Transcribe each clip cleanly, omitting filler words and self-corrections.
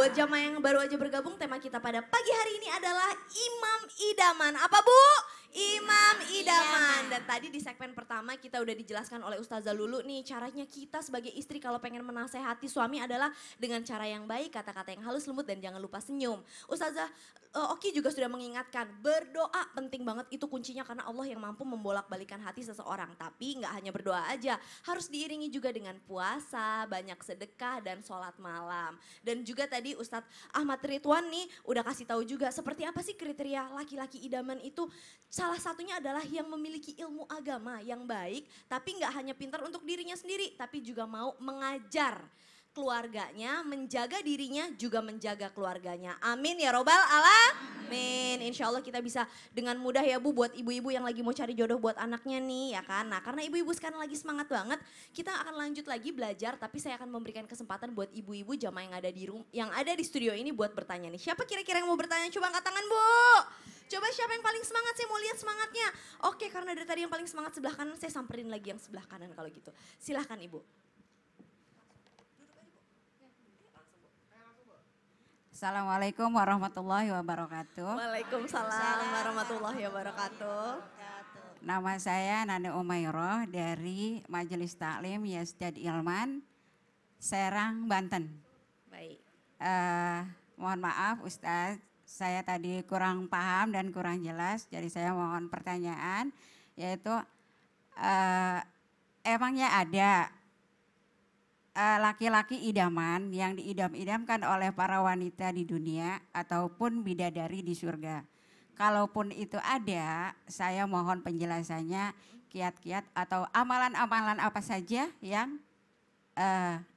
buat jamaah yang baru aja bergabung, tema kita pada pagi hari ini adalah Imam Idaman. Apa Bu? Imam Idaman. Dan tadi di segmen pertama kita udah dijelaskan oleh Ustazah Lulu nih, caranya kita sebagai istri kalau pengen menasehati suami adalah dengan cara yang baik, kata-kata yang halus lembut dan jangan lupa senyum. Ustazah Oki juga sudah mengingatkan, berdoa penting banget, itu kuncinya karena Allah yang mampu membolak-balikan hati seseorang. Tapi nggak hanya berdoa aja, harus diiringi juga dengan puasa, banyak sedekah dan sholat malam. Dan juga tadi Ustadz Ahmad Ridwan nih udah kasih tahu juga seperti apa sih kriteria laki-laki idaman itu. Salah satunya adalah yang memiliki ilmu agama yang baik, tapi nggak hanya pintar untuk dirinya sendiri, tapi juga mau mengajar keluarganya, menjaga dirinya, juga menjaga keluarganya. Amin ya robbal alamin. Insya Allah kita bisa dengan mudah ya Bu, buat ibu-ibu yang lagi mau cari jodoh buat anaknya nih ya kan. Nah karena ibu-ibu sekarang lagi semangat banget, kita akan lanjut lagi belajar, tapi saya akan memberikan kesempatan buat ibu-ibu jamaah yang ada di studio ini buat bertanya nih. Siapa kira-kira yang mau bertanya? Coba angkat tangan Bu. Coba siapa yang paling semangat, saya mau lihat semangatnya. Oke, karena dari tadi yang paling semangat sebelah kanan, saya samperin lagi yang sebelah kanan kalau gitu. Silahkan Ibu. Assalamualaikum warahmatullahi wabarakatuh. Waalaikumsalam warahmatullahi wabarakatuh. Nama saya Nane Umayroh dari Majelis Taklim Yasdad Ilman, Serang, Banten. Baik. Mohon maaf Ustadz, saya tadi kurang paham dan kurang jelas, jadi saya mohon pertanyaan, yaitu emangnya ada laki-laki idaman yang diidam-idamkan oleh para wanita di dunia ataupun bidadari di surga? Kalaupun itu ada, saya mohon penjelasannya, kiat-kiat atau amalan-amalan apa saja yang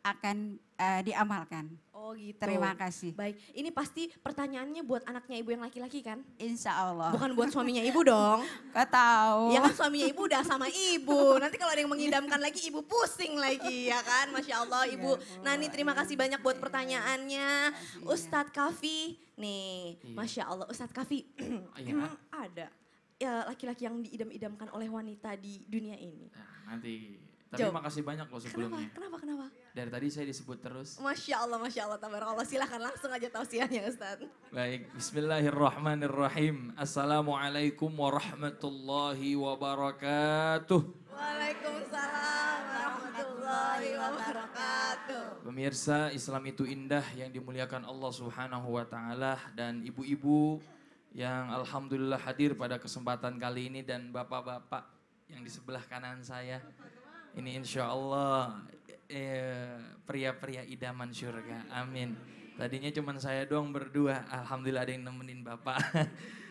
akan diamalkan. Oh gitu. Terima kasih. Baik, ini pasti pertanyaannya buat anaknya Ibu yang laki-laki kan? Insya Allah. Bukan buat suaminya Ibu dong. Kau tahu. Ya kan suaminya Ibu udah sama Ibu. Nanti kalau ada yang mengidamkan lagi Ibu pusing lagi ya kan. Masya Allah Ibu. Nani terima kasih banyak buat pertanyaannya. Ustadz Kafi nih. Masya Allah Ustadz Kafi. Emang ada ya laki-laki yang diidam-idamkan oleh wanita di dunia ini? Nah, nanti. Tapi makasih banyak loh sebelumnya. Kenapa? Dari tadi saya disebut terus. Masya Allah, tabarakallah. Silahkan langsung aja tausiahnya Ustaz. Baik, bismillahirrahmanirrahim. Assalamualaikum warahmatullahi wabarakatuh. Waalaikumsalam warahmatullahi wabarakatuh. Pemirsa, Islam itu indah yang dimuliakan Allah Subhanahu wa taala, dan ibu-ibu yang alhamdulillah hadir pada kesempatan kali ini, dan bapak-bapak yang di sebelah kanan saya. Ini insya Allah pria-pria idaman surga, amin. Tadinya cuma saya doang berdua, alhamdulillah ada yang nemenin bapak.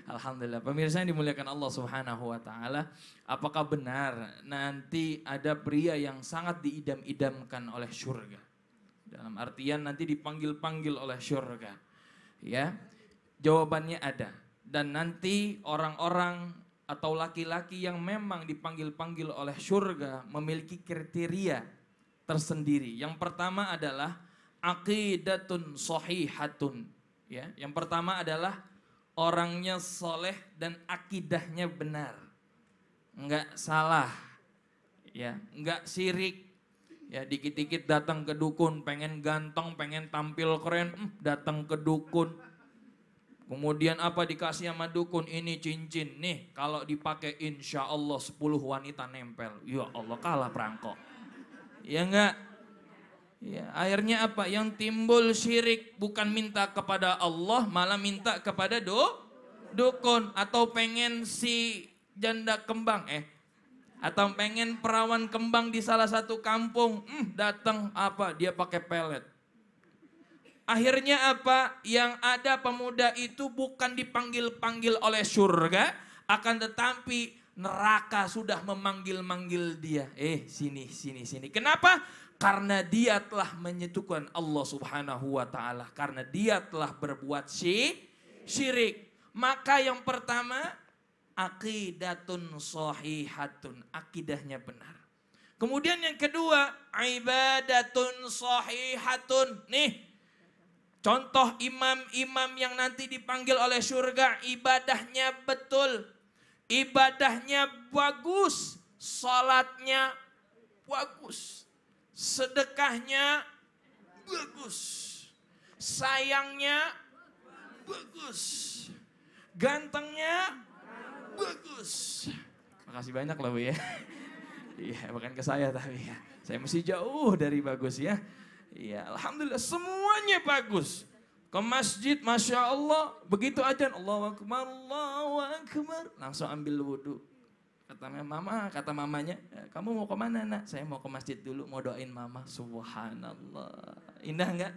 Alhamdulillah. Pemirsa yang dimuliakan Allah Subhanahu wa taala, apakah benar nanti ada pria yang sangat diidam-idamkan oleh surga? Dalam artian nanti dipanggil-panggil oleh surga. Ya. Jawabannya ada. Dan nanti orang-orang atau laki-laki yang memang dipanggil-panggil oleh surga memiliki kriteria tersendiri. Yang pertama adalah aqidatun shahihatun. Ya, yang pertama adalah orangnya soleh dan akidahnya benar. Enggak salah. Ya, enggak syirik. Ya, dikit-dikit datang ke dukun, pengen ganteng, pengen tampil keren, datang ke dukun. Kemudian apa dikasih sama dukun, ini cincin nih kalau dipakai insya Allah 10 wanita nempel. Ya Allah kalah perangkok. Ya enggak? Ya, akhirnya apa? Yang timbul syirik bukan minta kepada Allah malah minta kepada dukun. Atau pengen si janda kembang atau pengen perawan kembang di salah satu kampung. Datang apa? Dia pakai pelet. Akhirnya apa? Yang ada pemuda itu bukan dipanggil-panggil oleh surga, akan tetapi neraka sudah memanggil-manggil dia. Sini. Kenapa? Karena dia telah menyetukan Allah Subhanahu wa taala. Karena dia telah berbuat syirik. Maka yang pertama, aqidatun shahihatun, akidahnya benar. Kemudian yang kedua, ibadatun shahihatun. Nih, contoh imam-imam yang nanti dipanggil oleh surga, ibadahnya betul, ibadahnya bagus, salatnya bagus, sedekahnya bagus. sayangnya bagus, gantengnya bagus. Makasih banyak loh Bu ya. Iya, bukan ke saya tapi ya. Saya masih jauh dari bagus ya. Iya, alhamdulillah semuanya bagus. Ke masjid, Masya Allah, begitu ajan, Allahu Akbar, Allahu Akbar. Langsung ambil wudhu. Kata mamanya, kamu mau kemana nak? Saya mau ke masjid dulu, mau doain mama. Subhanallah. Indah enggak?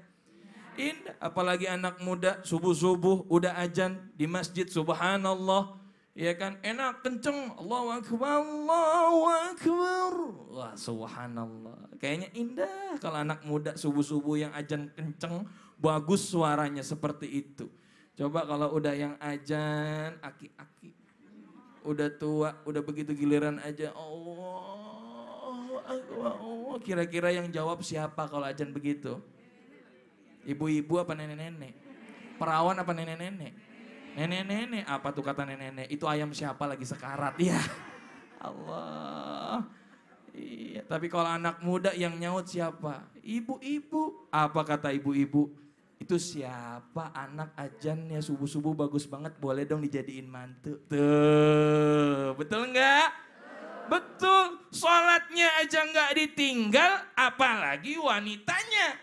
Indah. Apalagi anak muda, subuh-subuh, udah ajan di masjid, subhanallah. Ya kan, enak, kenceng. Allahu Akbar, Allahu Akbar. Wah, subhanallah. Kayaknya indah kalau anak muda subuh-subuh yang ajan kenceng, bagus suaranya seperti itu. Coba kalau udah yang ajan, aki-aki. Udah tua, udah begitu giliran aja. Allah, kira-kira yang jawab siapa kalau ajan begitu? Ibu-ibu apa nenek-nenek? Perawan apa nenek-nenek? Nenek-nenek, apa tuh kata nenek-nenek? Itu ayam siapa lagi sekarat? Ya Allah. Iya, tapi kalau anak muda yang nyaut siapa? Ibu-ibu. Apa kata ibu-ibu? Itu siapa anak ajannya subuh-subuh bagus banget, boleh dong dijadiin mantu. Tuh, betul enggak? Betul, sholatnya aja enggak ditinggal, apalagi wanitanya.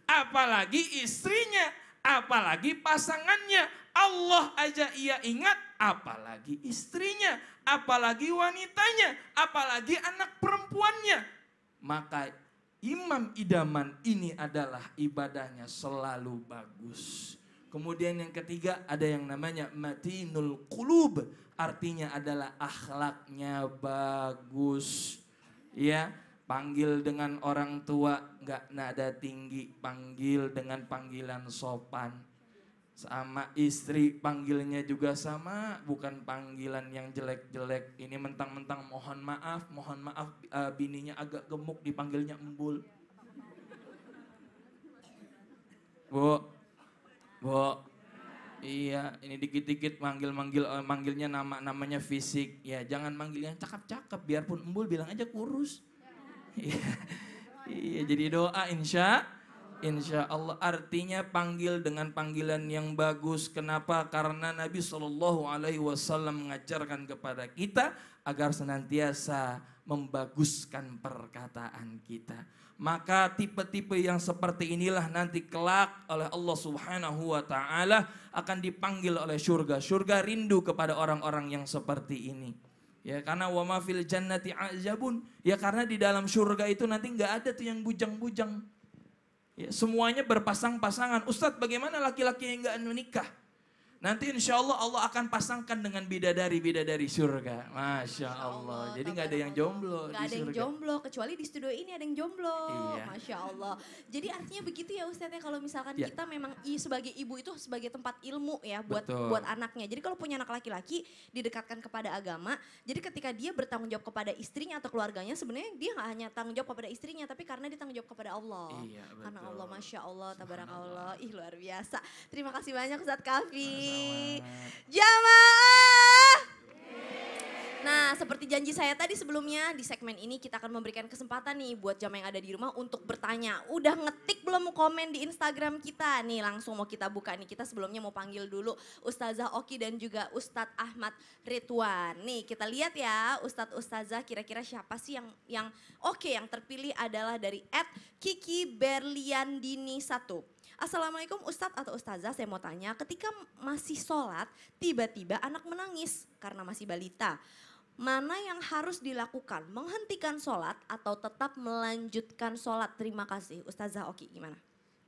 Apalagi istrinya, apalagi pasangannya. Allah aja ia ingat, apalagi istrinya, apalagi wanitanya, apalagi anak perempuannya. Maka imam idaman ini adalah ibadahnya selalu bagus. Kemudian yang ketiga ada yang namanya matinul qulub, artinya adalah akhlaknya bagus. Ya, panggil dengan orang tua nggak nada tinggi, panggil dengan panggilan sopan. Sama istri panggilnya juga sama, bukan panggilan yang jelek-jelek. Ini mentang-mentang mohon maaf, bininya agak gemuk dipanggilnya embul. Bu, iya ini dikit-dikit manggilnya namanya fisik. Ya jangan manggil yang cakep-cakep, biarpun embul bilang aja kurus. Iya jadi doa Insya Allah artinya panggil dengan panggilan yang bagus. Kenapa? Karena Nabi SAW mengajarkan kepada kita agar senantiasa membaguskan perkataan kita. Maka tipe-tipe yang seperti inilah nanti kelak oleh Allah Subhanahu wa Ta'ala akan dipanggil oleh surga. Surga rindu kepada orang-orang yang seperti ini. Ya karena wa ma fil jannati azabun. Ya karena di dalam surga itu nanti nggak ada tuh yang bujang-bujang. Ya, semuanya berpasang-pasangan. Ustadz bagaimana laki-laki yang enggak menikah? Nanti insya Allah Allah akan pasangkan dengan bidadari-bidadari surga. Masya Allah. Jadi nggak ada yang jomblo Nggak di ada yang surga. jomblo, kecuali di studio ini ada yang jomblo. Iya. Masya Allah. Jadi artinya begitu ya Ustadz ya, kalau misalkan Ya. kita memang sebagai ibu itu sebagai tempat ilmu ya buat Betul. buat anaknya. Jadi kalau punya anak laki-laki didekatkan kepada agama. Jadi ketika dia bertanggung jawab kepada istrinya atau keluarganya, sebenarnya dia nggak hanya tanggung jawab kepada istrinya, tapi karena dia tanggung jawab kepada Allah. Iya, Karena betul. Allah, Masya Allah, tabarakallah. Subhanallah. Ih luar biasa. Terima kasih banyak Ustadz Kafi. Sama-sama. Jamaah. Nah, seperti janji saya tadi sebelumnya, di segmen ini kita akan memberikan kesempatan nih buat jamaah yang ada di rumah untuk bertanya. Udah ngetik belum komen di Instagram kita? Nih langsung mau kita buka nih. Kita sebelumnya mau panggil dulu Ustazah Oki dan juga Ustadz Ahmad Ridwan. Nih kita lihat ya Ustadz Ustazah kira-kira siapa sih yang oke, yang terpilih adalah dari @Kiki Berliandini 1. Assalamualaikum Ustadz atau Ustazah, saya mau tanya, ketika masih sholat tiba-tiba anak menangis karena masih balita. Mana yang harus dilakukan? Menghentikan sholat atau tetap melanjutkan sholat? Terima kasih. Ustazah Oki gimana?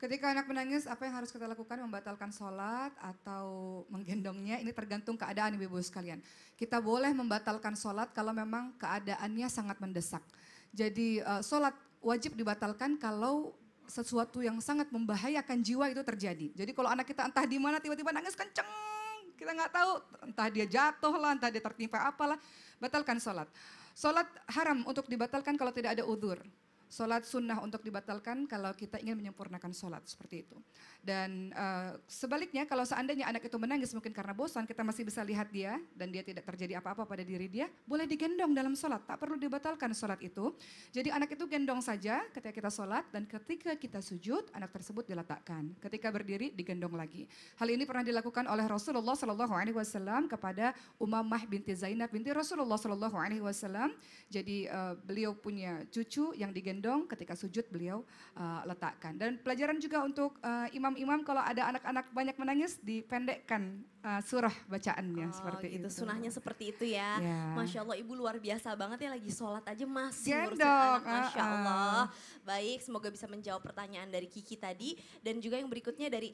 Ketika anak menangis, apa yang harus kita lakukan? Membatalkan sholat atau menggendongnya? Ini tergantung keadaan ibu-ibu sekalian. Kita boleh membatalkan sholat kalau memang keadaannya sangat mendesak. Jadi sholat wajib dibatalkan kalau sesuatu yang sangat membahayakan jiwa itu terjadi. Jadi kalau anak kita entah di mana tiba-tiba nangis kenceng, kita nggak tahu entah dia jatuh lah, entah dia tertimpa apalah, batalkan sholat. Sholat haram untuk dibatalkan kalau tidak ada udzur. Sholat sunnah untuk dibatalkan kalau kita ingin menyempurnakan sholat, seperti itu. Dan sebaliknya kalau seandainya anak itu menangis mungkin karena bosan, kita masih bisa lihat dia dan dia tidak terjadi apa-apa pada diri dia, boleh digendong dalam sholat, tak perlu dibatalkan sholat itu. Jadi anak itu gendong saja ketika kita sholat, dan ketika kita sujud anak tersebut diletakkan. Ketika berdiri digendong lagi. Hal ini pernah dilakukan oleh Rasulullah SAW kepada Umamah binti Zainab binti Rasulullah SAW. Jadi beliau punya cucu yang digendong, ketika sujud beliau letakkan. Dan pelajaran juga untuk imam-imam, kalau ada anak-anak banyak menangis dipendekkan surah bacaannya, seperti gitu. itu. Sunahnya seperti itu ya. Masya Allah, Ibu luar biasa banget ya, lagi sholat aja masih ngurusin Gendong, anak. Masya Allah. Baik, semoga bisa menjawab pertanyaan dari Kiki tadi. Dan juga yang berikutnya dari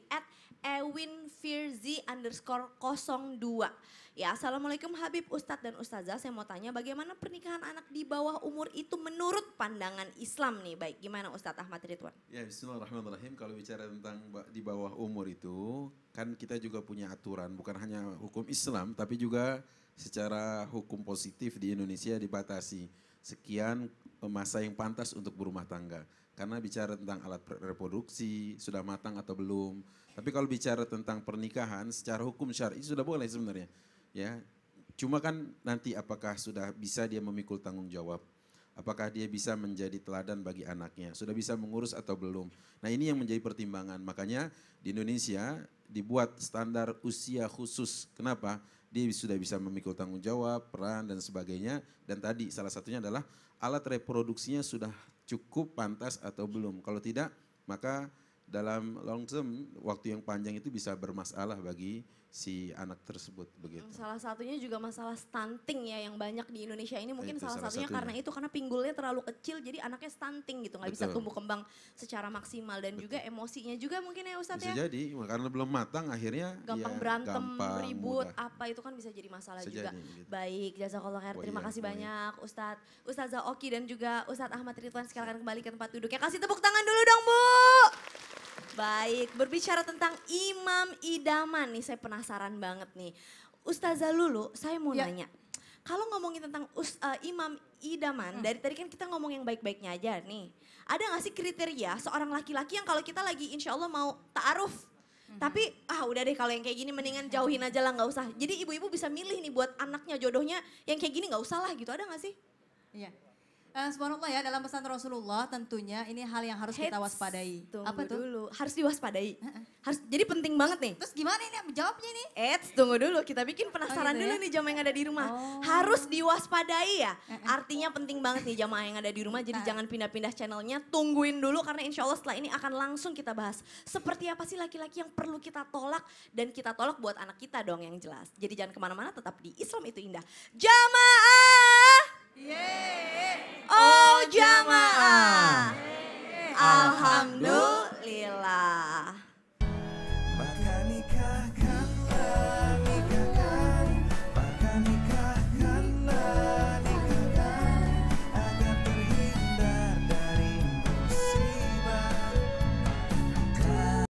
@ewinfirzi_02. Ya, Assalamualaikum Habib, Ustadz dan Ustazah. Saya mau tanya bagaimana pernikahan anak di bawah umur itu menurut pandangan Islam nih. Baik, gimana Ustadz Ahmad Ridwan? Ya, bismillahirrahmanirrahim. Kalau bicara tentang di bawah umur itu, kan kita juga punya aturan. Bukan hanya hukum Islam, tapi juga secara hukum positif di Indonesia dibatasi. Sekian masa yang pantas untuk berumah tangga. Karena bicara tentang alat reproduksi, sudah matang atau belum. Tapi kalau bicara tentang pernikahan, secara hukum syar'i sudah boleh sebenarnya. Ya, cuma kan nanti apakah sudah bisa dia memikul tanggung jawab, apakah dia bisa menjadi teladan bagi anaknya, sudah bisa mengurus atau belum. Nah ini yang menjadi pertimbangan, makanya di Indonesia dibuat standar usia khusus. Kenapa? Dia sudah bisa memikul tanggung jawab, peran dan sebagainya. Dan tadi salah satunya adalah alat reproduksinya sudah cukup pantas atau belum. Kalau tidak, maka dalam long term, waktu yang panjang itu bisa bermasalah bagi si anak tersebut begitu. Salah satunya juga masalah stunting ya yang banyak di Indonesia ini, mungkin Itu salah salah satunya karena itu, karena pinggulnya terlalu kecil jadi anaknya stunting gitu, nggak bisa Betul. tumbuh kembang secara maksimal, dan juga emosinya juga mungkin ya Ustadz Bisa ya. jadi, karena belum matang akhirnya Gampang ya, berantem, gampang, ribut, mudah. apa itu kan bisa jadi masalah Bisa juga. jadi, gitu. Baik, jazakallah khair. Terima kasih banyak Ustadz, Ustazah Oki dan juga Ustadz Ahmad Ridwan. Silakan kembali ke tempat duduknya. Kasih tepuk tangan dulu dong Bu. Baik, berbicara tentang imam idaman nih, saya penasaran banget nih. Ustazah Lulu, saya mau nanya. Kalau ngomongin tentang imam idaman, dari tadi kan kita ngomong yang baik-baiknya aja nih. Ada gak sih kriteria seorang laki-laki yang kalau kita lagi insya Allah mau ta'aruf, tapi udah deh kalau yang kayak gini mendingan jauhin aja lah, gak usah. Jadi ibu-ibu bisa milih nih buat anaknya jodohnya yang kayak gini gak usah lah gitu, ada gak sih? Iya. Subhanallah ya, dalam pesan Rasulullah tentunya ini hal yang harus kita waspadai. Apa tuh? Dulu. Harus diwaspadai. Harus, jadi penting banget nih. Terus gimana ini jawabnya nih? Tunggu dulu, kita bikin penasaran gitu dulu ya? nih jamaah yang ada di rumah. Harus diwaspadai ya. Artinya penting banget nih jamaah yang ada di rumah, jadi jangan pindah-pindah channelnya, tungguin dulu karena insya Allah setelah ini akan langsung kita bahas. Seperti apa sih laki-laki yang perlu kita tolak, dan kita tolak buat anak kita dong yang jelas. Jadi jangan kemana-mana, tetap di Islam itu indah. Jamaah! Oh jamaah, alhamdulillah.